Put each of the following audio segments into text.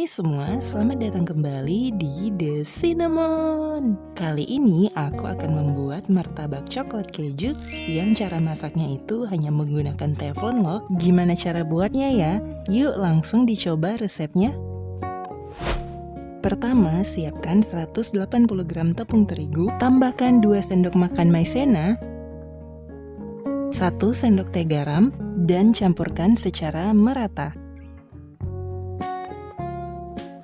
Hai semua, selamat datang kembali di The Cinnamon. Kali ini aku akan membuat martabak coklat keju yang cara masaknya itu hanya menggunakan teflon loh. Gimana cara buatnya ya? Yuk langsung dicoba resepnya. Pertama, siapkan 180 gram tepung terigu, tambahkan 2 sendok makan maizena, 1 sendok teh garam, dan campurkan secara merata.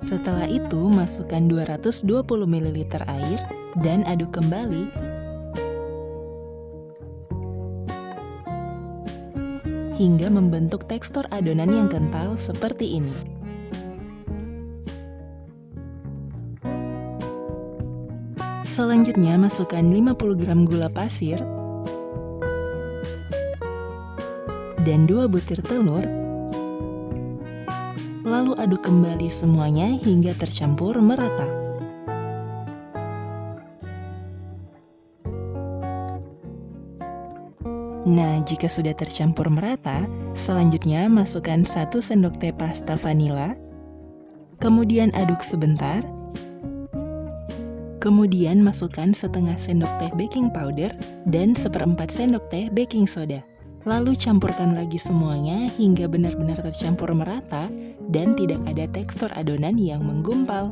Setelah itu, masukkan 220 ml air dan aduk kembali. Hingga membentuk tekstur adonan yang kental seperti ini. Selanjutnya, masukkan 50 gram gula pasir dan 2 butir telur. Lalu aduk kembali semuanya hingga tercampur merata. Nah, jika sudah tercampur merata, selanjutnya masukkan 1 sendok teh pasta vanila. Kemudian aduk sebentar. Kemudian masukkan setengah sendok teh baking powder dan 1/4 sendok teh baking soda. Lalu campurkan lagi semuanya hingga benar-benar tercampur merata dan tidak ada tekstur adonan yang menggumpal.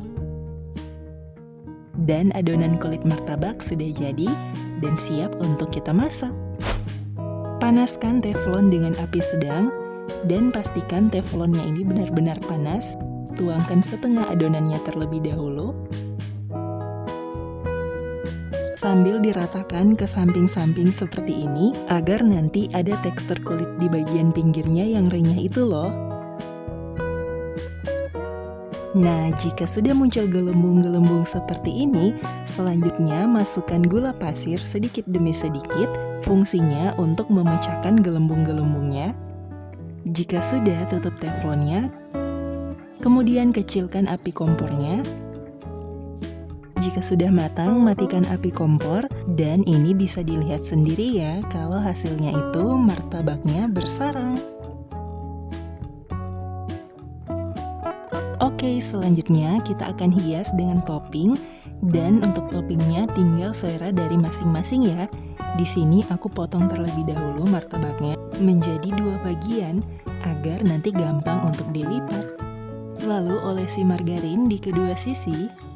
Dan adonan kulit martabak sudah jadi dan siap untuk kita masak. Panaskan teflon dengan api sedang dan pastikan teflonnya ini benar-benar panas. Tuangkan setengah adonannya terlebih dahulu. Sambil diratakan ke samping-samping seperti ini, agar nanti ada tekstur kulit di bagian pinggirnya yang renyah itu loh. Nah, jika sudah muncul gelembung-gelembung seperti ini, selanjutnya masukkan gula pasir sedikit demi sedikit, fungsinya untuk memecahkan gelembung-gelembungnya. Jika sudah, tutup teflonnya, kemudian kecilkan api kompornya. Jika sudah matang, matikan api kompor, dan ini bisa dilihat sendiri ya kalau hasilnya itu martabaknya bersarang. Oke, selanjutnya kita akan hias dengan topping, dan untuk toppingnya tinggal selera dari masing-masing ya. Di sini aku potong terlebih dahulu martabaknya menjadi 2 bagian agar nanti gampang untuk dilipat. Lalu olesi margarin di kedua sisi.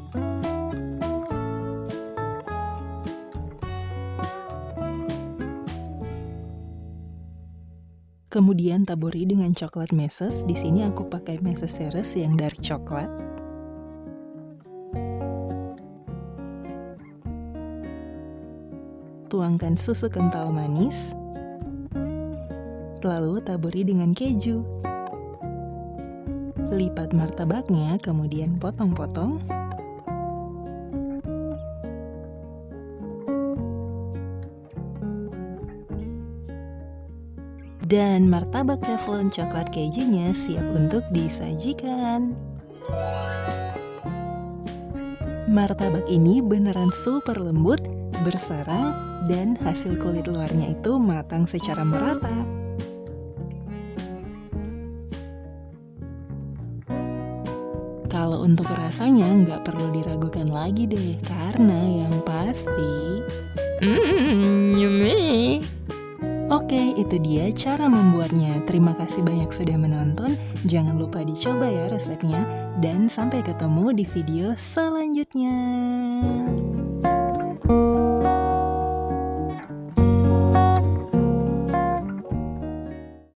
Kemudian taburi dengan coklat meses. Di sini aku pakai meses Ceres yang dark coklat. Tuangkan susu kental manis. Lalu taburi dengan keju. Lipat martabaknya, kemudian potong-potong. Dan martabak teflon coklat kejunya siap untuk disajikan. Martabak ini beneran super lembut, bersarang, dan hasil kulit luarnya itu matang secara merata. Kalau untuk rasanya nggak perlu diragukan lagi deh, karena yang pasti yummy. Oke, itu dia cara membuatnya. Terima kasih banyak sudah menonton. Jangan lupa dicoba ya resepnya. Dan sampai ketemu di video selanjutnya.